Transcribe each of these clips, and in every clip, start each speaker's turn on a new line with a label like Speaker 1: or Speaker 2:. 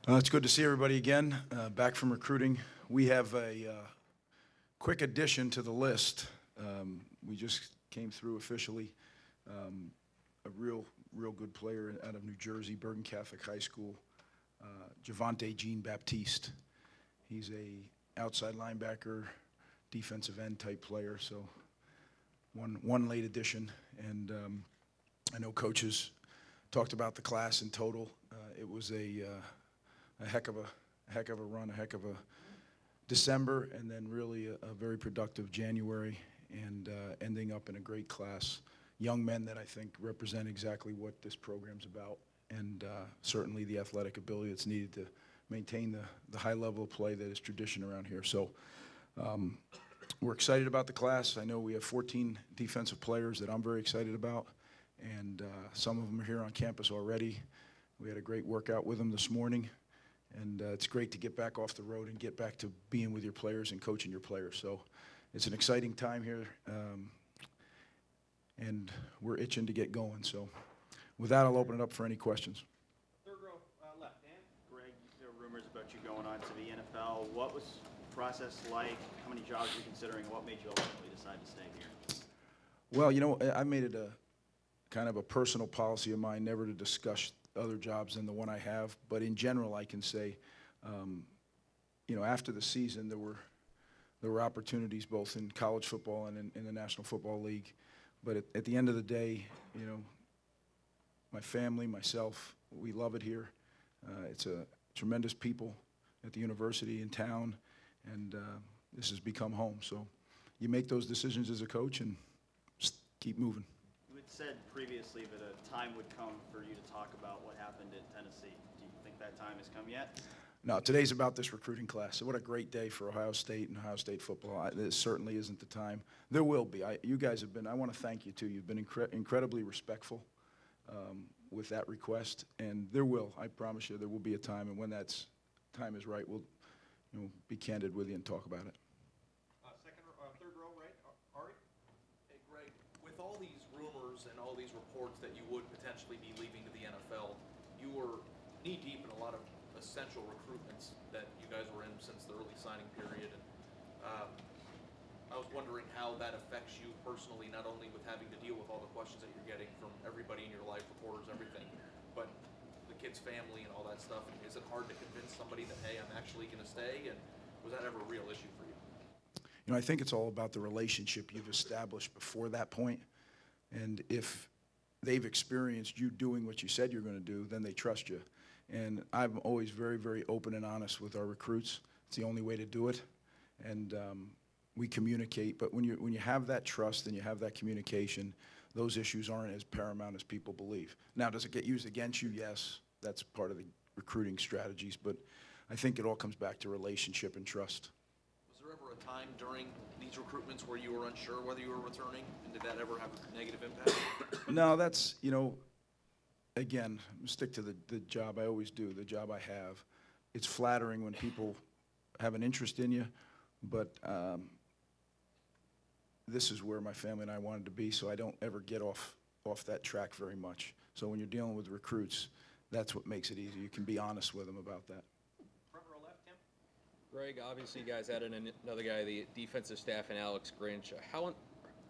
Speaker 1: It's good to see everybody again, back from recruiting. We have a quick addition to the list. We just came through officially a real good player out of New Jersey, Bergen Catholic High School, Javante Jean Baptiste. He's a outside linebacker, defensive end type player, so one late addition. And I know coaches talked about the class in total. It was a heck of a run, a heck of a December, and then really a very productive January, and ending up in a great class. Young men that I think represent exactly what this program's about, and certainly the athletic ability that's needed to maintain the high level of play that is tradition around here. So we're excited about the class. I know we have 14 defensive players that I'm very excited about, and some of them are here on campus already. We had a great workout with them this morning. And it's great to get back off the road and get back to being with your players and coaching your players. So it's an exciting time here, and we're itching to get going. So with that, I'll open it up for any questions.
Speaker 2: Third row left, Dan. Greg, there were rumors about you going on to the NFL. What was the process like? How many jobs were you considering? What made you ultimately decide to stay here?
Speaker 1: Well, you know, I made it a kind of a personal policy of mine never to discuss other jobs than the one I have, but in general I can say, you know, after the season there were opportunities both in college football and in the National Football League, but at the end of the day, you know, my family, myself, we love it here. It's a tremendous people at the university, in town, and this has become home. So you make those decisions as a coach and just keep moving.
Speaker 2: Said previously that a time would come for you to talk about what happened in Tennessee. Do you think that time has come yet?
Speaker 1: No, today's about this recruiting class. So what a great day for Ohio State and Ohio State football. This certainly isn't the time. There will be. You guys have been, I want to thank you too. You've been incredibly respectful with that request, and there will, I promise you, there will be a time, and when that time is right, we'll be candid with you and talk about it.
Speaker 3: Third row, right? Ari? Hey, Greg, with all these rumors and all these reports that you would potentially be leaving to the NFL, you were knee-deep in a lot of essential recruitments that you guys were in since the early signing period. And I was wondering how that affects you personally, not only with having to deal with all the questions that you're getting from everybody in your life, reporters, everything, but the kid's family and all that stuff. And is it hard to convince somebody that, hey, I'm actually going to stay? And was that ever a real issue for you?
Speaker 1: You know, I think it's all about the relationship you've established before that point. And if they've experienced you doing what you said you're going to do, then they trust you. And I'm always very, very open and honest with our recruits. It's the only way to do it. And we communicate. But when you have that trust and you have that communication, those issues aren't as paramount as people believe. Now, does it get used against you? Yes. That's part of the recruiting strategies. But I think it all comes back to relationship and trust.
Speaker 3: Was there ever a time during these recruitments where you were unsure whether you were returning, and did that ever have a negative impact?
Speaker 1: No, that's, you know, again, stick to the job I always do, the job I have. It's flattering when people have an interest in you, but this is where my family and I wanted to be, so I don't ever get off that track very much. So when you're dealing with recruits, that's what makes it easy. You can be honest with them about that.
Speaker 4: Greg, obviously you guys added another guy, the defensive staff, and Alex Grinch.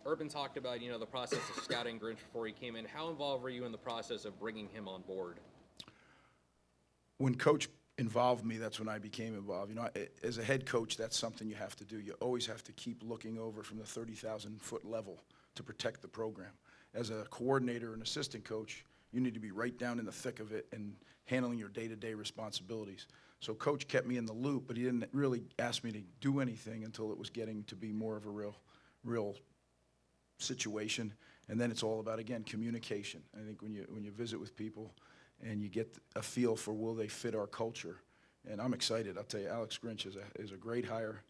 Speaker 4: Urban talked about, the process of scouting Grinch before he came in. How involved were you in the process of bringing him on board?
Speaker 1: When Coach involved me, that's when I became involved. As a head coach, that's something you have to do. You always have to keep looking over from the 30,000-foot level to protect the program. As a coordinator and assistant coach, you need to be right down in the thick of it and handling your day-to-day responsibilities. So Coach kept me in the loop, but he didn't really ask me to do anything until it was getting to be more of a real situation. And then it's all about, again, communication. I think when you visit with people and you get a feel for will they fit our culture, and I'm excited. I'll tell you, Alex Grinch is a great hire,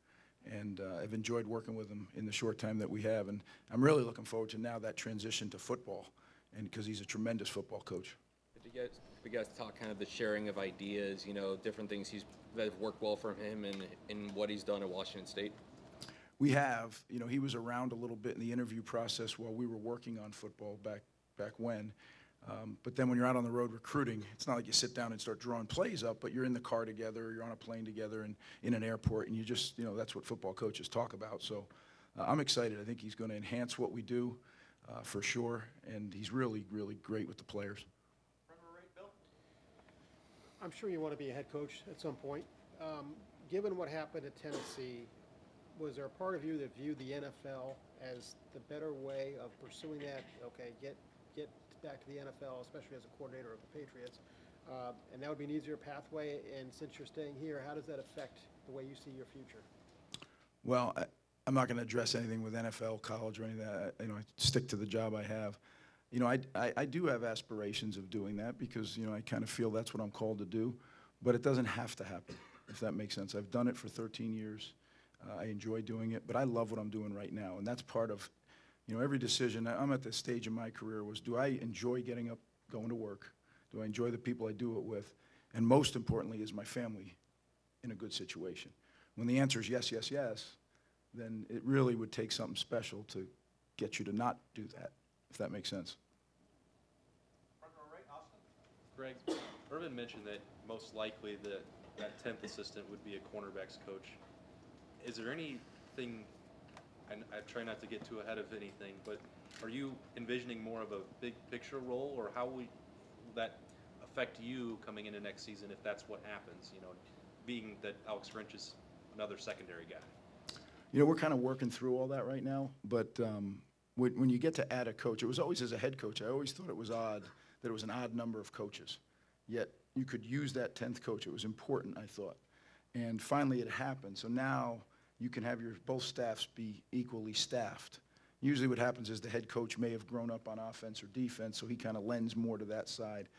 Speaker 1: and I've enjoyed working with him in the short time that we have. And I'm really looking forward to now that transition to football, and because he's a tremendous football coach.
Speaker 4: Did you guys talk kind of the sharing of ideas, different things that have worked well for him and in what he's done at Washington State?
Speaker 1: We have. He was around a little bit in the interview process while we were working on football back when. But then when you're out on the road recruiting, it's not like you sit down and start drawing plays up, but you're in the car together, or you're on a plane together and in an airport, and you just, that's what football coaches talk about. So I'm excited. I think he's going to enhance what we do for sure, and he's really, really great with the players.
Speaker 3: Front row right, Bill?
Speaker 5: I'm sure you want to be a head coach at some point. Given what happened at Tennessee, was there a part of you that viewed the NFL as the better way of pursuing that? Okay, get back to the NFL, especially as a coordinator of the Patriots, and that would be an easier pathway. And since you're staying here, how does that affect the way you see your future?
Speaker 1: Well, I'm not going to address anything with NFL, college, or any of that. I stick to the job I have. I do have aspirations of doing that because, I kind of feel that's what I'm called to do, but it doesn't have to happen, if that makes sense. I've done it for 13 years. I enjoy doing it, but I love what I'm doing right now, and that's part of, every decision. I'm at this stage in my career was, do I enjoy getting up, going to work? Do I enjoy the people I do it with? And most importantly, is my family in a good situation? When the answer is yes, yes, yes, then it really would take something special to get you to not do that, if that makes sense.
Speaker 3: Front row right, Austin?
Speaker 6: Greg, Urban mentioned that most likely that 10th assistant would be a cornerbacks coach. Is there anything, and I try not to get too ahead of anything, but are you envisioning more of a big picture role, or how will that affect you coming into next season if that's what happens, being that Alex Grinch is another secondary guy?
Speaker 1: We're kind of working through all that right now, but when you get to add a coach, it was always as a head coach, I always thought it was odd that it was an odd number of coaches, yet you could use that 10th coach. It was important, I thought. And finally it happened. So now you can have both staffs be equally staffed. Usually what happens is the head coach may have grown up on offense or defense, so he kind of lends more to that side.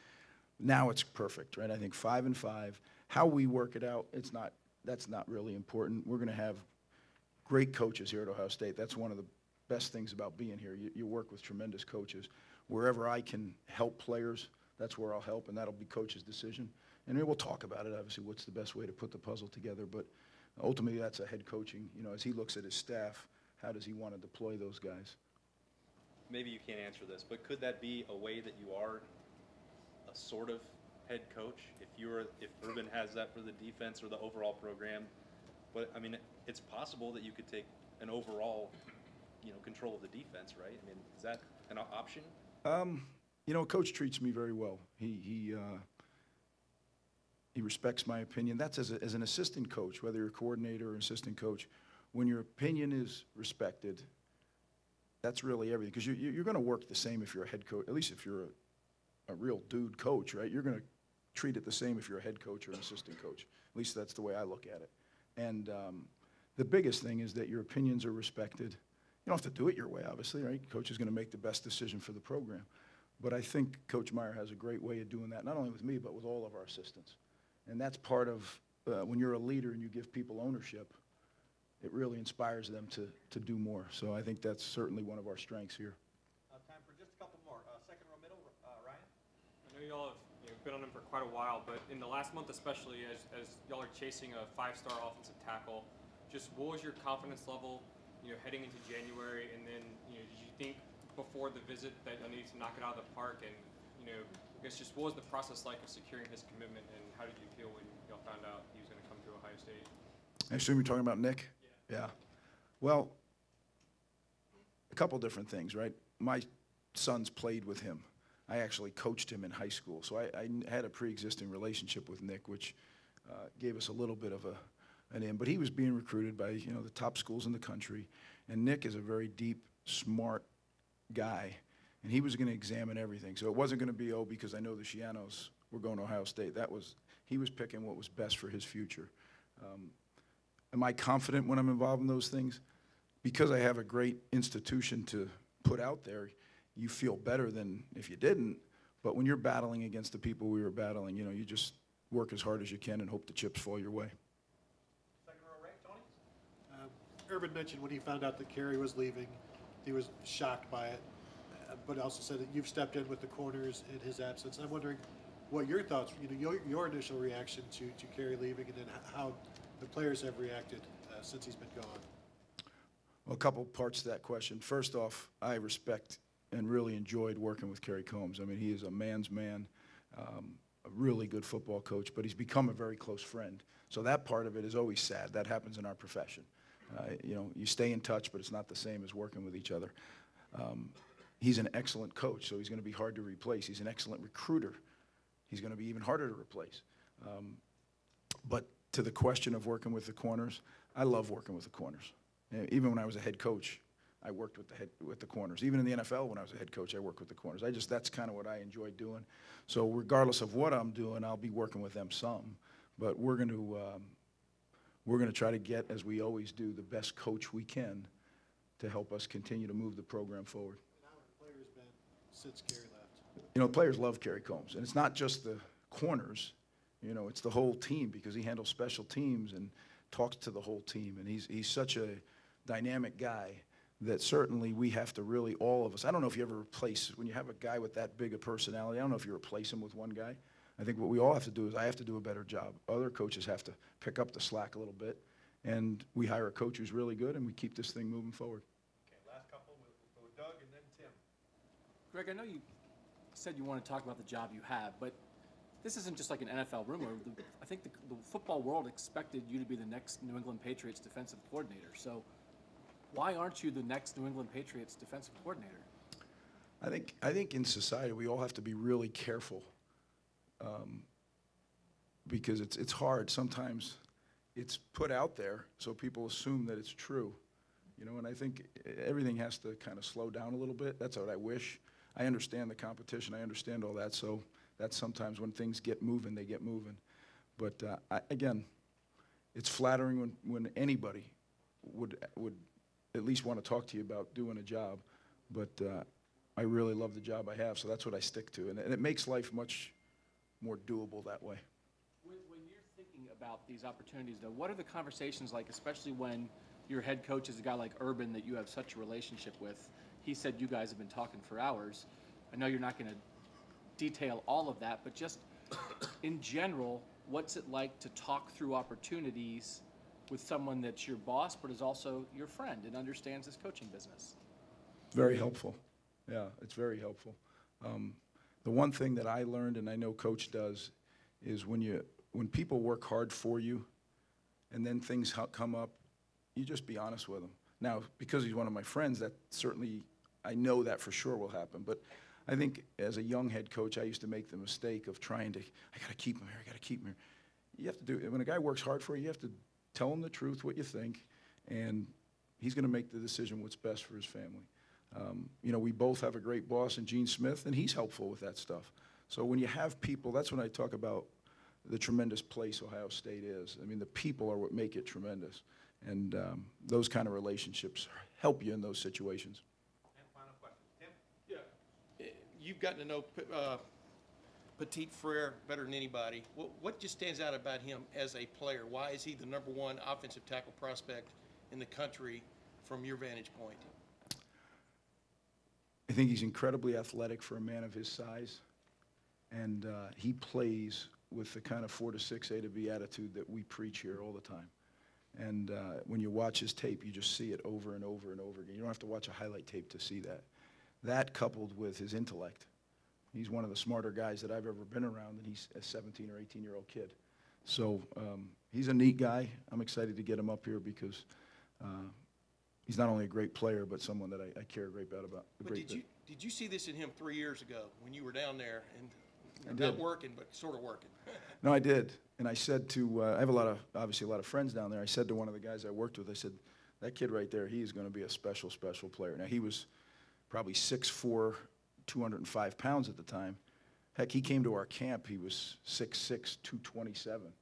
Speaker 1: Now it's perfect, right? I think 5 and 5. How we work it out, that's not really important. We're going to have great coaches here at Ohio State. That's one of the best things about being here. You work with tremendous coaches. Wherever I can help players, that's where I'll help, and that'll be coach's decision. And we'll talk about it, obviously, what's the best way to put the puzzle together. But ultimately, that's a head coaching. As he looks at his staff, how does he want to deploy those guys?
Speaker 6: Maybe you can't answer this, but could that be a way that you are a sort of head coach if Urban has that for the defense or the overall program? But it's possible that you could take an overall, control of the defense, right? Is that an option?
Speaker 1: A coach treats me very well. He respects my opinion. That's as an assistant coach, whether you're a coordinator or an assistant coach. When your opinion is respected, that's really everything. Because you're going to work the same if you're a head coach, at least if you're a real dude coach, right? You're going to treat it the same if you're a head coach or an assistant coach. At least that's the way I look at it. And the biggest thing is that your opinions are respected. You don't have to do it your way, obviously, right? Coach is going to make the best decision for the program. But I think Coach Meyer has a great way of doing that, not only with me, but with all of our assistants. And that's part of when you're a leader and you give people ownership, it really inspires them to do more. So I think that's certainly one of our strengths here.
Speaker 3: Time for just a couple more. Second row middle, Ryan?
Speaker 7: I know y'all have been on him for quite a while, but in the last month especially, as y'all are chasing a 5-star offensive tackle, just what was your confidence level, heading into January, and then, did you think before the visit that y'all needed to knock it out of the park, and, I guess just what was the process like of securing his commitment, and how did you feel when y'all found out he was going to come to Ohio State?
Speaker 1: I assume you're talking about Nick?
Speaker 7: Yeah.
Speaker 1: Well, a couple different things, right? My sons played with him. I actually coached him in high school, so I had a pre-existing relationship with Nick, which gave us a little bit of an in. But he was being recruited by the top schools in the country, and Nick is a very deep, smart guy, and he was going to examine everything. So it wasn't going to be, because I know the Schianos were going to Ohio State. He was picking what was best for his future. Am I confident when I'm involved in those things? Because I have a great institution to put out there, you feel better than if you didn't. But when you're battling against the people we were battling, you just work as hard as you can and hope the chips fall your way.
Speaker 3: Second row right, Tony?
Speaker 8: Urban mentioned when he found out that Kerry was leaving, he was shocked by it, but also said that you've stepped in with the corners in his absence. I'm wondering what your thoughts, your initial reaction to Kerry leaving, and then how the players have reacted since he's been gone.
Speaker 1: Well, a couple parts to that question. First off, I respect and really enjoyed working with Kerry Combs. I mean, he is a man's man, a really good football coach, but he's become a very close friend. So that part of it is always sad. That happens in our profession. You know, you stay in touch, but it's not the same as working with each other. He's an excellent coach, so he's going to be hard to replace. He's an excellent recruiter. He's going to be even harder to replace. But to the question of working with the corners, I love working with the corners. Even when I was a head coach, I worked with the corners. Even in the NFL, when I was a head coach, I worked with the corners. That's kind of what I enjoy doing. So regardless of what I'm doing, I'll be working with them some. But we're going to try to get, as we always do, the best coach we can to help us continue to move the program forward.
Speaker 8: How have the players been since Kerry left?
Speaker 1: You know, players love Kerry Combs, and it's not just the corners. You know, it's the whole team, because he handles special teams and talks to the whole team, and he's such a dynamic guy that certainly we have to really, all of us, I don't know if you ever replace, when you have a guy with that big a personality, I don't know if you replace him with one guy. I think what we all have to do is I have to do a better job. Other coaches have to pick up the slack a little bit, and we hire a coach who's really good, and we keep this thing moving forward.
Speaker 3: Okay, last couple, we'll go with Doug and then Tim.
Speaker 9: Greg, I know you said you want to talk about the job you have, but this isn't just like an NFL rumor. I think the football world expected you to be the next New England Patriots defensive coordinator. So why aren't you the next New England Patriots defensive coordinator?
Speaker 1: I think in society we all have to be really careful, because it's hard. Sometimes it's put out there so people assume that it's true, you know. And I think everything has to kind of slow down a little bit. That's what I wish. I understand the competition. I understand all that. So that's sometimes when things get moving, they get moving. But again, it's flattering when anybody would at least want to talk to you about doing a job. But I really love the job I have, so that's what I stick to. And it makes life much more doable that way.
Speaker 9: When you're thinking about these opportunities, though, what are the conversations like, especially when your head coach is a guy like Urban that you have such a relationship with? He said you guys have been talking for hours. I know you're not going to detail all of that, but just in general, what's it like to talk through opportunities with someone that's your boss but is also your friend and understands his coaching business?
Speaker 1: Very helpful. Yeah, it's very helpful. The one thing that I learned, and I know Coach does, is when people work hard for you and then things come up, you just be honest with them. Now, because he's one of my friends, that certainly, I know that for sure will happen. But I think as a young head coach, I used to make the mistake of trying to, I got to keep him here, I got to keep him here. You have to do, when a guy works hard for you, you have to tell him the truth, what you think, and he's going to make the decision what's best for his family. You know, we both have a great boss in Gene Smith, and he's helpful with that stuff. So when you have people, that's when I talk about the tremendous place Ohio State is. I mean, the people are what make it tremendous. And those kind of relationships help you in those situations.
Speaker 3: And final question, Tim?
Speaker 10: Yeah, you've gotten to know Petit Frere better than anybody. What just stands out about him as a player? Why is he the #1 offensive tackle prospect in the country from your vantage point?
Speaker 1: I think he's incredibly athletic for a man of his size, and he plays with the kind of 4 to 6 A to B attitude that we preach here all the time. And when you watch his tape, you just see it over and over and over again. You don't have to watch a highlight tape to see that. That coupled with his intellect. He's one of the smarter guys that I've ever been around, and he's a 17 or 18-year-old kid. So he's a neat guy. I'm excited to get him up here because he's not only a great player, but someone that I care a great bit about.
Speaker 10: But did you see this in him 3 years ago when you were down there and
Speaker 1: I
Speaker 10: not
Speaker 1: did.
Speaker 10: working, but sort of working?
Speaker 1: No, I did. And I said to, I have obviously a lot of friends down there. I said to one of the guys I worked with, I said, that kid right there, he is going to be a special, special player. Now, he was probably 6'4", 205 pounds at the time. Heck, he came to our camp, he was 6'6", 227.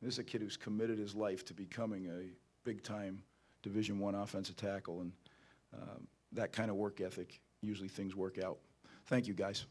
Speaker 1: This is a kid who's committed his life to becoming a big-time Division I offensive tackle, and that kind of work ethic, usually things work out. Thank you, guys.